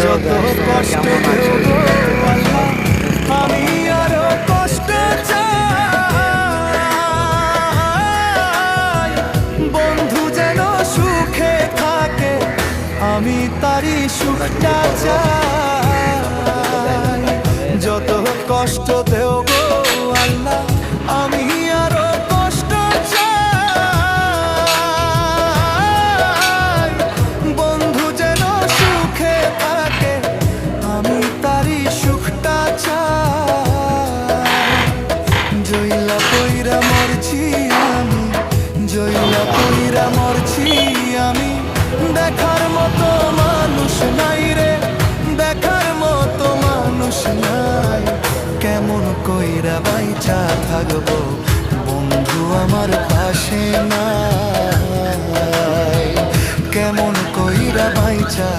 যত কষ্ট দেব আল্লাহ, আমি আরো কষ্ট চাই। বন্ধু যেন সুখে থাকে, আমি তারই সুখটা চাই। যত কষ্ট দেব আল্লাহ, আমি আরো কষ্ট চাই। বন্ধু যেন সুখে থাকে, আমি তারই সুখটা চাই। জইলা কইরা মরছি আমি, জইলা কইরা মরছি আমি, দেখার মতো মানুষ নাই রে, দেখার মতো মানুষ নাই। কেমন কইরা বাইচা থাকবো বন্ধু আমার পাশে নাই, কেমন কইরা বাইচা